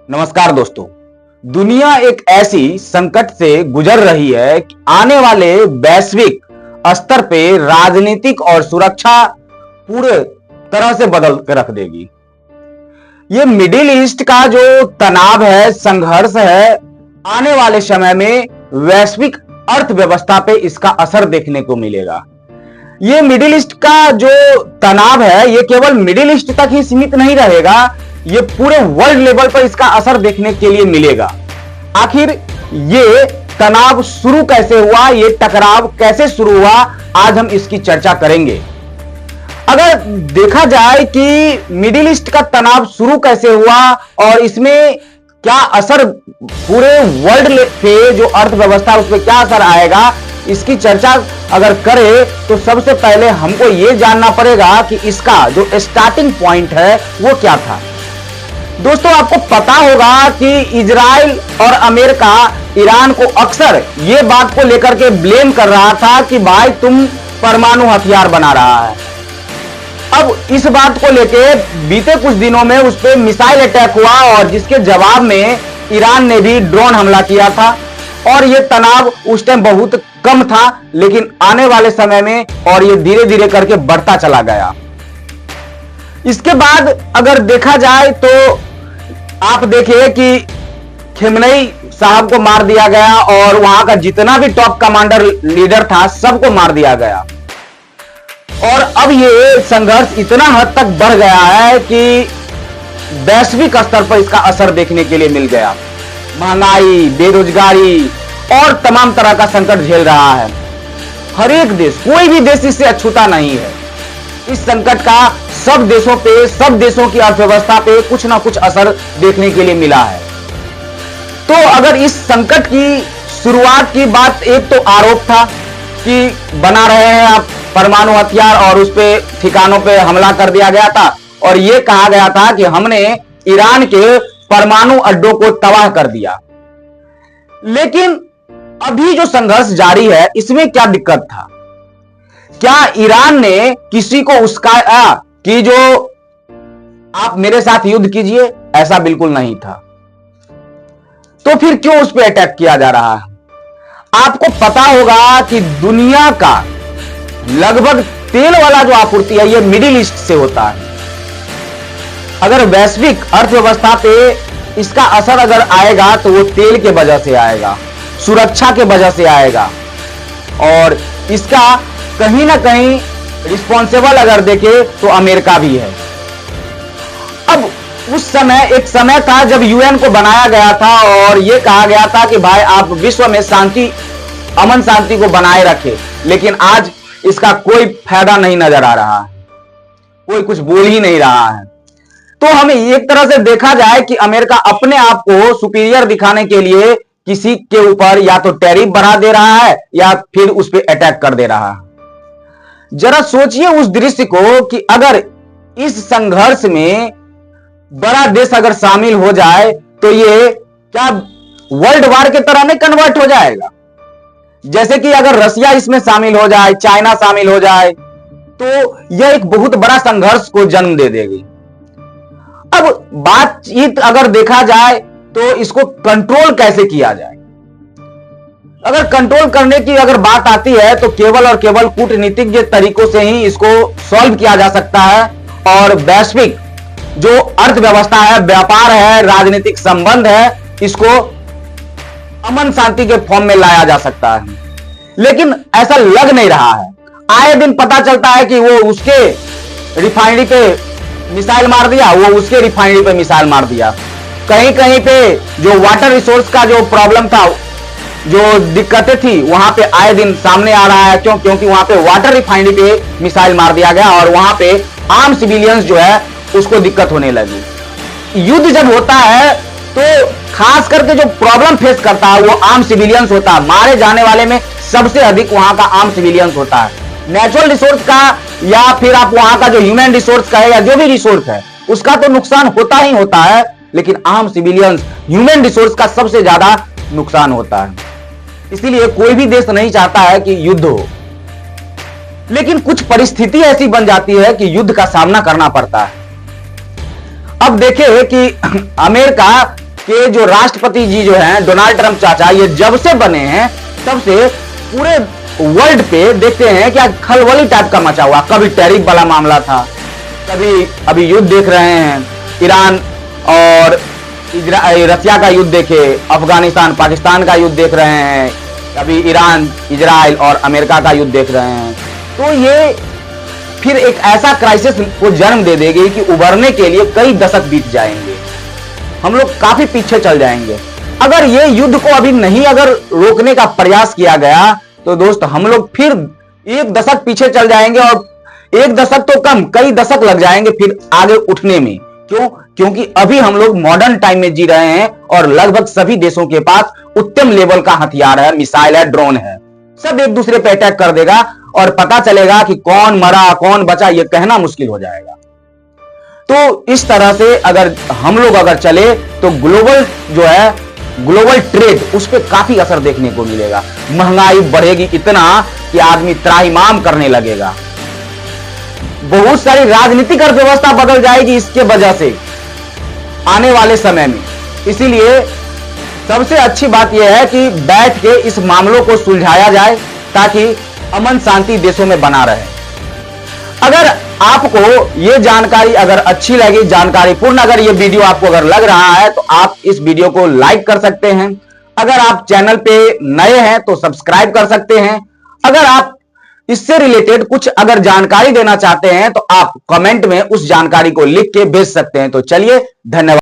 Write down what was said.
नमस्कार दोस्तों। दुनिया एक ऐसी संकट से गुजर रही है कि आने वाले वैश्विक स्तर पे राजनीतिक और सुरक्षा पूरे तरह से बदल के रख देगी। ये मिडिल ईस्ट का जो तनाव है, संघर्ष है, आने वाले समय में वैश्विक अर्थव्यवस्था पे इसका असर देखने को मिलेगा। ये मिडिल ईस्ट का जो तनाव है ये केवल मिडिल ईस्ट तक ही सीमित नहीं रहेगा, ये पूरे वर्ल्ड लेवल पर इसका असर देखने के लिए मिलेगा। आखिर ये तनाव शुरू कैसे हुआ, ये टकराव कैसे शुरू हुआ, आज हम इसकी चर्चा करेंगे। अगर देखा जाए कि मिडिल ईस्ट का तनाव शुरू कैसे हुआ और इसमें क्या असर पूरे वर्ल्ड पे जो अर्थव्यवस्था उस पर क्या असर आएगा, इसकी चर्चा अगर करें तो सबसे पहले हमको यह जानना पड़ेगा कि इसका जो स्टार्टिंग पॉइंट है वो क्या था। दोस्तों, आपको पता होगा कि इजराइल और अमेरिका ईरान को अक्सर ये बात को लेकर के ब्लेम कर रहा था कि भाई तुम परमाणु हथियार बना रहा है। अब इस बात को लेके बीते कुछ दिनों में उस पर मिसाइल अटैक हुआ और जिसके जवाब में ईरान ने भी ड्रोन हमला किया था और ये तनाव उस टाइम बहुत कम था, लेकिन आने वाले समय में और ये धीरे धीरे करके बढ़ता चला गया। इसके बाद अगर देखा जाए तो आप देखिए कि खिमनई साहब को मार दिया गया और वहां का जितना भी टॉप कमांडर लीडर था सबको मार दिया गया और अब ये संघर्ष इतना हद तक बढ़ गया है कि वैश्विक स्तर पर इसका असर देखने के लिए मिल गया। महंगाई, बेरोजगारी और तमाम तरह का संकट झेल रहा है हर एक देश, कोई भी देश इससे अछूता नहीं है। इस संकट का सब देशों पे, सब देशों की अर्थव्यवस्था पे कुछ ना कुछ असर देखने के लिए मिला है। तो अगर इस संकट की शुरुआत की बात, एक तो आरोप था कि बना रहे हैं आप परमाणु हथियार और उस पे ठिकानों पे हमला कर दिया गया था और यह कहा गया था कि हमने ईरान के परमाणु अड्डों को तबाह कर दिया। लेकिन अभी जो संघर्ष जारी है इसमें क्या दिक्कत था? क्या ईरान ने किसी को उसकाया कि जो आप मेरे साथ युद्ध कीजिए? ऐसा बिल्कुल नहीं था। तो फिर क्यों उस पर अटैक किया जा रहा है? आपको पता होगा कि दुनिया का लगभग तेल वाला जो आपूर्ति है ये मिडिल ईस्ट से होता है। अगर वैश्विक अर्थव्यवस्था पे इसका असर अगर आएगा तो वो तेल के वजह से आएगा, सुरक्षा के वजह से आएगा और इसका कहीं ना कहीं रिस्पॉन्सिबल अगर देखे तो अमेरिका भी है। अब उस समय एक समय था जब यूएन को बनाया गया था और यह कहा गया था कि भाई आप विश्व में शांति, अमन शांति को बनाए रखें, लेकिन आज इसका कोई फायदा नहीं नजर आ रहा है, कोई कुछ बोल ही नहीं रहा है। तो हमें एक तरह से देखा जाए कि अमेरिका अपने आप को सुपीरियर दिखाने के लिए किसी के ऊपर या तो टैरिफ बढ़ा दे रहा है या फिर उस पर अटैक कर दे रहा है। जरा सोचिए उस दृश्य को कि अगर इस संघर्ष में बड़ा देश अगर शामिल हो जाए तो ये क्या वर्ल्ड वार की तरह नहीं कन्वर्ट हो जाएगा? जैसे कि अगर रसिया इसमें शामिल हो जाए, चाइना शामिल हो जाए तो यह एक बहुत बड़ा संघर्ष को जन्म दे देगी। अब बातचीत अगर देखा जाए तो इसको कंट्रोल कैसे किया जाए? अगर कंट्रोल करने की अगर बात आती है तो केवल और केवल कूटनीतिक तरीकों से ही इसको सॉल्व किया जा सकता है और वैश्विक जो अर्थव्यवस्था है, व्यापार है, राजनीतिक संबंध है, इसको अमन शांति के फॉर्म में लाया जा सकता है। लेकिन ऐसा लग नहीं रहा है। आए दिन पता चलता है कि वो उसके रिफाइनरी पे मिसाइल मार दिया, वो उसके रिफाइनरी पे मिसाइल मार दिया। कहीं कहीं पे जो वाटर रिसोर्स का जो प्रॉब्लम था, जो दिक्कतें थी, वहां पे आए दिन सामने आ रहा है। क्योंकि वहां पे वाटर रिफाइनरी पे मिसाइल मार दिया गया और वहां पे आम सिविलियंस जो है उसको दिक्कत होने लगी। युद्ध जब होता है तो खास करके जो प्रॉब्लम फेस करता है वो आम सिविलियंस होता है। मारे जाने वाले में सबसे अधिक वहां का आम सिविलियंस होता है। नेचुरल रिसोर्स का या फिर आप वहां का जो ह्यूमन रिसोर्स का है या जो भी रिसोर्स है उसका तो नुकसान होता ही होता है, लेकिन आम सिविलियंस, ह्यूमन रिसोर्स का सबसे ज्यादा नुकसान होता है। इसीलिए कोई भी देश नहीं चाहता है कि युद्ध हो, लेकिन कुछ परिस्थिति ऐसी बन जाती है कि युद्ध का सामना करना पड़ता है। अब देखें कि अमेरिका के जो राष्ट्रपति जी जो हैं डोनाल्ड ट्रंप चाचा, ये जब से बने हैं तब से पूरे वर्ल्ड पे देखते हैं कि खलबली टाइप का मचा हुआ। कभी टैरिफ वाला मामला था, कभी अभी युद्ध देख रहे हैं, ईरान और रसिया का युद्ध देखे, अफगानिस्तान पाकिस्तान का युद्ध देख रहे हैं, अभी ईरान इजराइल और अमेरिका का युद्ध देख रहे हैं। तो ये फिर एक ऐसा क्राइसिस को जन्म दे देगी कि उभरने के लिए कई दशक बीत जाएंगे, हम लोग काफी पीछे चल जाएंगे। अगर ये युद्ध को अभी नहीं अगर रोकने का प्रयास किया गया तो दोस्त हम लोग फिर एक दशक पीछे चल जाएंगे, और एक दशक तो कम कई दशक लग जाएंगे फिर आगे उठने में। क्यों? क्योंकि अभी हम लोग मॉडर्न टाइम में जी रहे हैं और लगभग सभी देशों के पास उत्तम लेवल का हथियार है, मिसाइल है, ड्रोन है, सब एक दूसरे पे अटैक कर देगा और पता चलेगा कि कौन मरा कौन बचा ये कहना मुश्किल हो जाएगा। तो इस तरह से अगर हम लोग अगर चले तो ग्लोबल जो है ग्लोबल ट्रेड उस पर काफी असर देखने को मिलेगा। महंगाई बढ़ेगी इतना कि आदमी त्राहिमाम करने लगेगा। बहुत सारी राजनीतिक अर्थव्यवस्था बदल जाएगी इसके वजह से आने वाले समय में। इसीलिए सबसे अच्छी बात यह है कि बैठ के इस मामलों को सुलझाया जाए ताकि अमन शांति देशों में बना रहे। अगर आपको यह जानकारी अगर अच्छी लगी, जानकारीपूर्ण अगर यह वीडियो आपको अगर लग रहा है तो आप इस वीडियो को लाइक कर सकते हैं। अगर आप चैनल पे नए हैं तो सब्सक्राइब कर सकते हैं। अगर आप इससे रिलेटेड कुछ अगर जानकारी देना चाहते हैं तो आप कमेंट में उस जानकारी को लिख के भेज सकते हैं। तो चलिए, धन्यवाद।